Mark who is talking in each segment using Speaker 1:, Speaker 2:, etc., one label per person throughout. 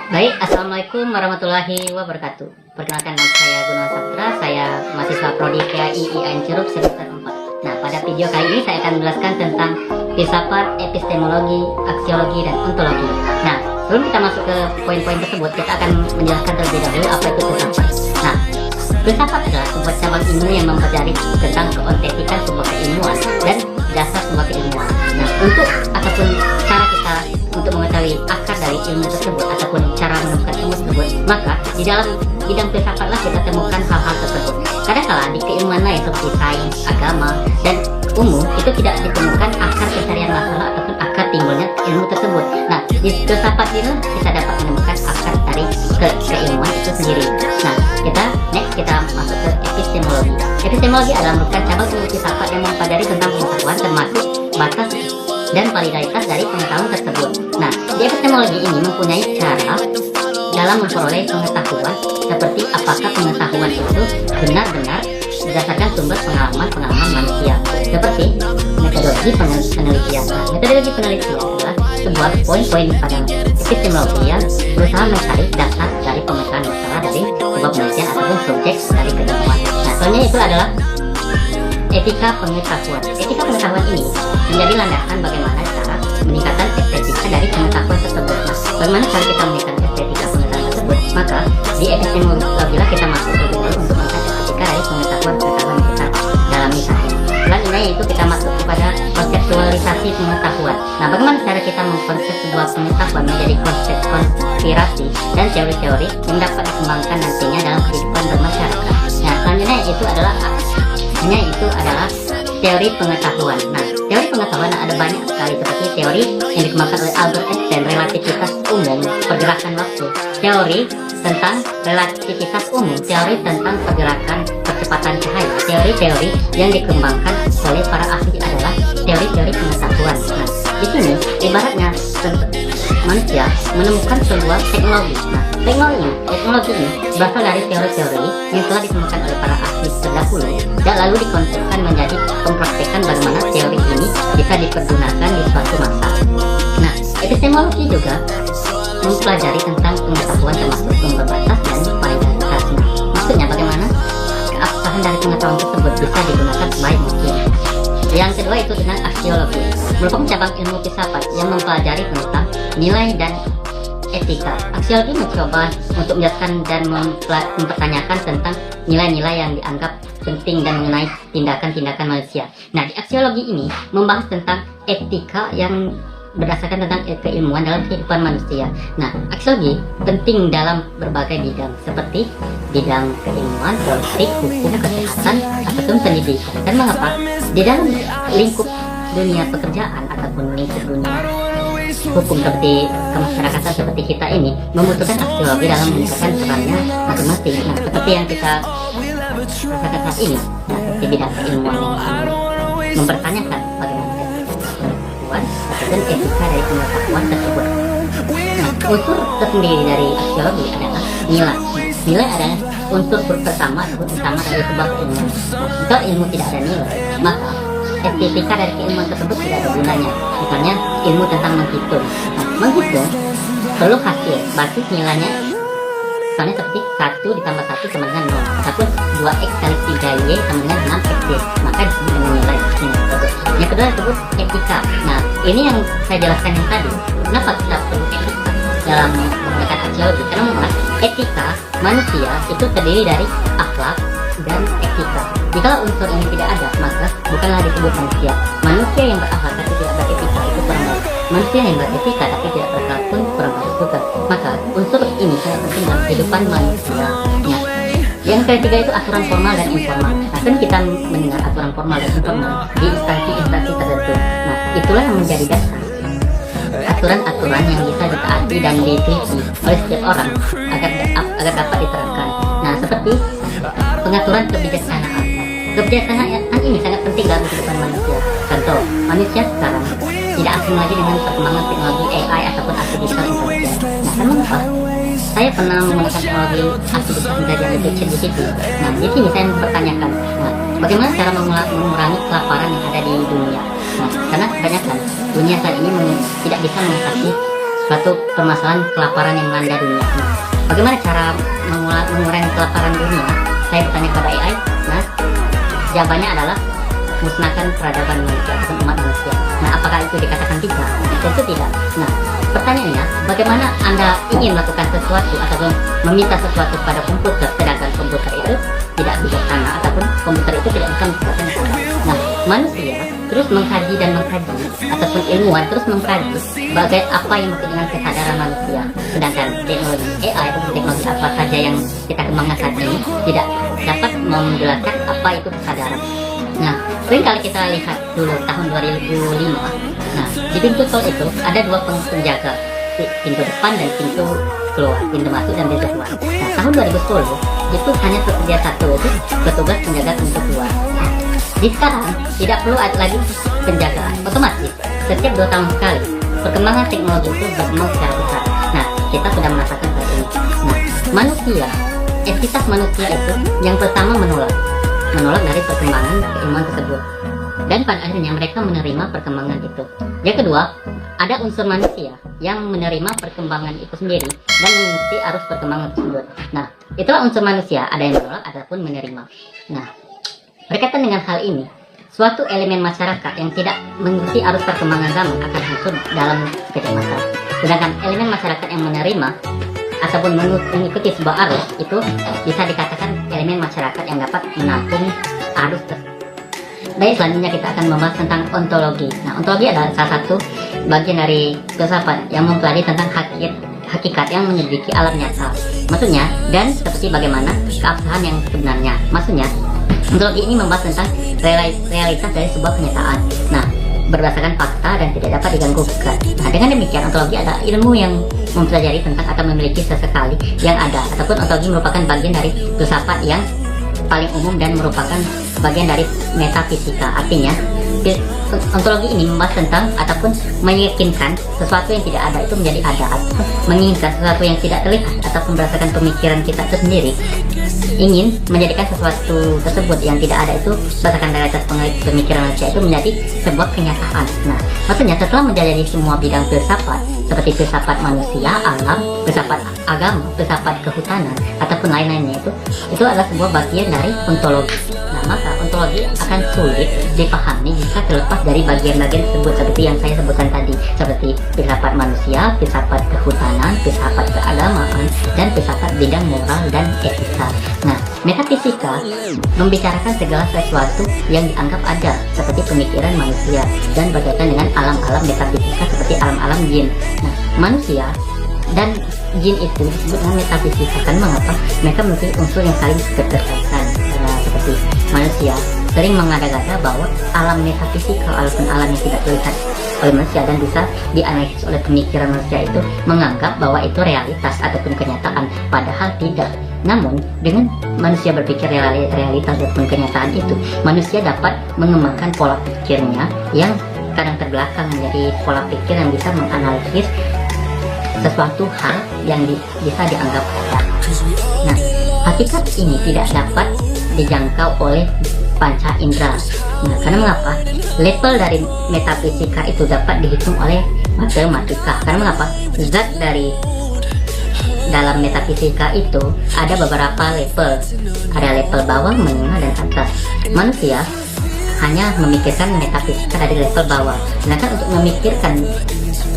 Speaker 1: Baik, Assalamualaikum warahmatullahi wabarakatuh. Perkenalkan, nama saya Gunawan Saputra. Saya mahasiswa Prodi KAI IAIN Ceruk semester 4. Nah, pada video kali ini saya akan menjelaskan tentang filsafat, epistemologi, aksiologi, dan ontologi. Nah, sebelum kita masuk ke poin-poin tersebut, kita akan menjelaskan terlebih dahulu apa itu filsafat. Nah, filsafat adalah sebuah cabang ilmu yang mempelajari tentang keontentikan sebuah keilmuan dan dasar sebuah keilmuan. Nah, untuk ataupun cara kita untuk mengetahui akar dari ilmu tersebut ataupun cara menemukan ilmu tersebut, maka di dalam bidang filsafatlah kita temukan hal-hal tersebut. Kadang-kala di keilmuan lain seperti sains, agama, dan umum itu tidak ditemukan akar pencarian masalah ataupun akar timbulnya ilmu tersebut. Nah, di filsafat itu kita dapat menemukan akar dari keilmuan itu sendiri. Nah, kita masuk ke epistemologi. Epistemologi adalah merupakan cabang ilmu filsafat yang mempelajari tentang pengetahuan termasuk batas dan validaritas dari pengetahuan tersebut. Nah, di epistemologi ini mempunyai cara dalam memperoleh pengetahuan seperti apakah pengetahuan itu benar-benar berdasarkan sumber pengalaman manusia, seperti metodologi penelitian. Nah, metodologi penelitian adalah sebuah poin-poin pada epistemologi yang berusaha mencari dasar dari pemecahan masalah dari sebuah penelitian ataupun subjek dari keilmuan. Nah, soalnya itu adalah etika pengetahuan. Etika pengetahuan ini menjadi landasan bagaimana cara meningkatkan estetika dari pengetahuan tersebut. Nah, bagaimana cara kita meningkatkan estetika pengetahuan tersebut? Maka di epistemologi lah kita masuk lebih dulu untuk meningkatkan estetika dari pengetahuan yang kita dalami saat ini. Selanjutnya itu kita masuk kepada konseptualisasi pengetahuan. Nah, bagaimana cara kita mengkonsep sebuah pengetahuan menjadi konsep konspirasi dan teori-teori yang dapat dikembangkan nantinya dalam kehidupan bermasyarakat. Nah, selanjutnya itu adalah teori pengetahuan. Nah, teori pengetahuan ada banyak sekali seperti teori yang dikembangkan oleh Albert Einstein, relativitas umum, pergerakan waktu, teori tentang relativitas umum, teori tentang pergerakan percepatan cahaya. Teori-teori yang dikembangkan oleh para ahli adalah teori-teori pengetahuan. Nah, di sini ibaratnya manusia menemukan sebuah teknologi. Nah, teknologi ini berasal dari teori-teori yang telah ditemukan oleh para ahli terdahulu dan lalu dikonsepkan menjadi pempraktekan bagaimana teori ini bisa dipergunakan di suatu masa. Nah, epistemologi juga mempelajari tentang pengetahuan termasuk sumber batas dan validaritasnya. Maksudnya bagaimana keabsahan dari pengetahuan tersebut bisa digunakan sebaik mungkin. Yang kedua itu dengan aksiologi, merupakan cabang ilmu filsafat yang mempelajari tentang nilai dan etika. Aksiologi mencoba untuk menjelaskan dan mempertanyakan tentang nilai-nilai yang dianggap penting dan mengenai tindakan-tindakan manusia. Nah, di aksiologi ini membahas tentang etika yang berdasarkan tentang keilmuan dalam kehidupan manusia. Nah, aksiologi penting dalam berbagai bidang seperti bidang keilmuan, politik, hukum, kesehatan, ataupun pendidikan. Dan mengapa? Di dalam lingkup dunia pekerjaan ataupun lingkup dunia hukum seperti kemasyarakatan seperti kita ini membutuhkan aksiologi dalam meningkatkan perannya masing-masing. Nah, seperti yang kita rasakan saat ini, nah, seperti bidang keilmuan yang mempertanyakan bagaimana pengetahuan ataupun etika dari pengetahuan tersebut. Nah, unsur tersendiri dari aksiologi adalah nilai. Nilai adalah unsur pertama ataupun utama dari sebuah ilmu. Nah, jika ilmu tidak ada nilai, maka estetika dari keilmuan tersebut tidak ada gunanya. Misalnya ilmu tentang menghitung. Nah, menghitung perlu hasil, basis nilainya misalnya seperti 1 ditambah 1 sama dengan 0 ataupun 2x kali 3y sama dengan 6xy, maka disebut dengan nilai tersebut. Yang kedua disebut etika. Nah, ini yang saya jelaskan yang tadi. Kenapa kita perlu etika dalam menggunakan aksiologi? Karena memang etika manusia itu terdiri dari akhlak dan etika. Jika unsur ini tidak ada, maka bukanlah disebut manusia. Manusia yang berakhlak tapi tidak beretika itu kurang baik. Manusia yang beretika tapi tidak berakhlak pun kurang baik juga. Maka unsur ini sangat penting dalam kehidupan manusia. Nah, yang ketiga itu aturan formal dan informal. Nah, kan kita mendengar aturan formal dan informal di instansi-instansi tertentu. Nah, itulah yang menjadi dasar aturan-aturan yang bisa ditaati dan diteliti oleh setiap orang agar dapat diterapkan. Nah, seperti pengaturan kebijaksanaan. Kebijaksanaan ini sangat penting dalam kehidupan manusia. Contoh, manusia sekarang tidak asing lagi dengan perkembangan teknologi AI ataupun artificial intelligence. Nah, kenapa? Saya pernah menggunakan teknologi artificial intelligence itu ChatGPT. Nah, di sini saya mempertanyakan, nah, bagaimana cara mengurangi kelaparan yang ada di dunia? Nah, karena kebanyakan dunia saat ini tidak bisa mengatasi suatu permasalahan kelaparan yang melanda dunia. Nah, bagaimana cara mengurangi kelaparan dunia? Saya bertanya kepada AI. Nah, jawabannya adalah musnahkan peradaban manusia atau umat manusia. Nah, apakah itu dikatakan tidak? Tentu tidak. Nah, pertanyaannya, bagaimana Anda ingin melakukan sesuatu ataupun meminta sesuatu pada komputer, sedangkan komputer itu tidak bijaksana ataupun komputer itu tidak bisa bijaksana? Nah, manusia terus mengkaji dan mengkaji, ataupun ilmuwan terus mengkaji apa yang maksud dengan kesadaran manusia, sedangkan teknologi AI atau teknologi apa saja yang kita kembangkan saat ini tidak dapat menjelaskan apa itu kesadaran. Nah, sering kali kita lihat dulu tahun 2005. Nah, di pintu tol itu ada dua penjaga, pintu depan dan pintu keluar, pintu masuk dan pintu keluar. Nah, tahun 2010 itu hanya tersedia satu, itu petugas penjaga pintu keluar. Nah, di sekarang tidak perlu ada lagi penjagaan, otomatis setiap 2 tahun sekali perkembangan teknologi itu berkembang secara besar. Nah, kita sudah merasakan hal ini. Nah, manusia, entitas manusia itu yang pertama menolak dari perkembangan keilmuan tersebut, dan pada akhirnya mereka menerima perkembangan itu. Yang kedua, ada unsur manusia yang menerima perkembangan itu sendiri dan mengikuti arus perkembangan tersebut. Nah, itulah unsur manusia, ada yang menolak ataupun menerima. Nah, berkaitan dengan hal ini, suatu elemen masyarakat yang tidak mengikuti arus perkembangan zaman akan hancur dalam sekejap mata. Sedangkan elemen masyarakat yang menerima ataupun mengikuti sebuah arus itu bisa dikatakan elemen masyarakat yang dapat menampung arus tersebut. Baik, selanjutnya kita akan membahas tentang ontologi. Nah, ontologi adalah salah satu bagian dari filsafat yang mempelajari tentang hakikat yang menyelidiki alam nyata. Maksudnya, dan seperti bagaimana keabsahan yang sebenarnya. Maksudnya, ontologi ini membahas tentang realitas dari sebuah kenyataan. Nah, berdasarkan fakta dan tidak dapat diganggu gugat. Nah, dengan demikian ontologi adalah ilmu yang mempelajari tentang atau memiliki sesekali yang ada, ataupun ontologi merupakan bagian dari filsafat yang paling umum dan merupakan bagian dari metafisika. Artinya, ontologi ini membahas tentang ataupun meyakinkan sesuatu yang tidak ada itu menjadi ada, ataupun menginginkan sesuatu yang tidak terlihat ataupun berdasarkan pemikiran kita itu sendiri ingin menjadikan sesuatu tersebut yang tidak ada itu berdasarkan realitas pemikiran manusia itu menjadi sebuah kenyataan. Nah, maksudnya setelah menjadi semua bidang filsafat seperti filsafat manusia, alam, filsafat agama, filsafat kehutanan ataupun lain-lainnya itu adalah sebuah bagian dari ontologi. Nah, maka ontologi akan sulit dipahami jika terlepas dari bagian-bagian tersebut seperti yang saya sebutkan tadi, seperti filsafat manusia, filsafat kehutanan, filsafat keagamaan, dan filsafat bidang moral dan etika. Nah, metafisika membicarakan segala sesuatu yang dianggap ada seperti pemikiran manusia dan berkaitan dengan alam-alam metafisika seperti alam-alam jin. Nah, manusia dan jin itu disebut dengan metafisika karena mengapa? Mereka memiliki unsur yang saling berkaitan. Seperti manusia sering mengada-gada bahwa alam metafisika ataupun alam yang tidak terlihat oleh manusia dan bisa dianalisis oleh pemikiran manusia itu menganggap bahwa itu realitas ataupun kenyataan, padahal tidak. Namun dengan manusia berpikir realitas ataupun kenyataan itu, manusia dapat mengembangkan pola pikirnya yang kadang terbelakang menjadi pola pikir yang bisa menganalisis sesuatu hal yang bisa dianggap ada. Nah, hakikat ini tidak dapat dijangkau oleh panca indera. Nah, karena mengapa? Level dari metafisika itu dapat dihitung oleh matematika. Karena mengapa? Zat dari dalam metafisika itu ada beberapa level. Ada level bawah, menengah, dan atas. Manusia hanya memikirkan metafisika dari level bawah. Sedangkan untuk memikirkan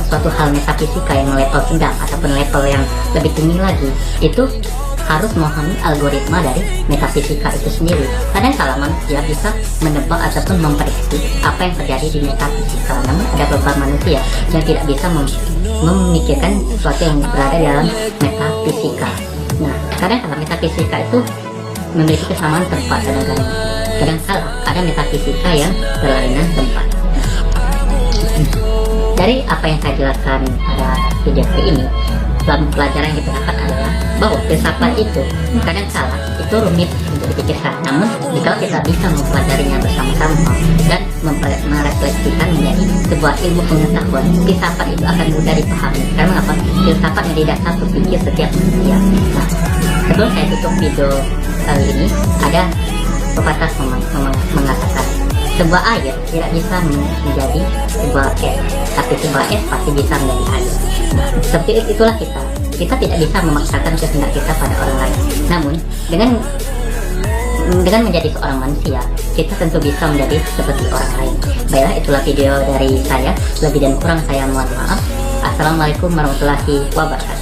Speaker 1: suatu hal metafisika yang level sedang ataupun level yang lebih tinggi lagi, itu harus memahami algoritma dari metafisika itu sendiri. Kadang-kala manusia bisa menebak ataupun memprediksi apa yang terjadi di metafisika, namun ada beberapa manusia yang tidak bisa memikirkan sesuatu yang berada di dalam metafisika. Nah, kadang-kala metafisika itu memiliki kesamaan tempat, kadang-kala ada metafisika yang berlainan tempat. Dari apa yang saya jelaskan pada video ini, dalam pelajaran yang kita dapat adalah bahwa filsafat itu kadang-kala itu rumit untuk dipikirkan, namun jika kita bisa mempelajarinya bersama-sama dan merefleksikan menjadi sebuah ilmu pengetahuan, filsafat itu akan mudah dipahami. Karena apa? Filsafat menjadi dasar berpikir setiap manusia. Nah, sebelum saya tutup video kali ini, ada pepatah mengatakan Sebuah air tidak bisa menjadi sebuah es, tapi sebuah es pasti bisa menjadi air. Nah, seperti itulah kita. Kita tidak bisa memaksakan kehendak kita pada orang lain. Namun, dengan menjadi seorang manusia, kita tentu bisa menjadi seperti orang lain. Baiklah, itulah video dari saya. Lebih dan kurang saya mohon maaf. Assalamualaikum warahmatullahi wabarakatuh.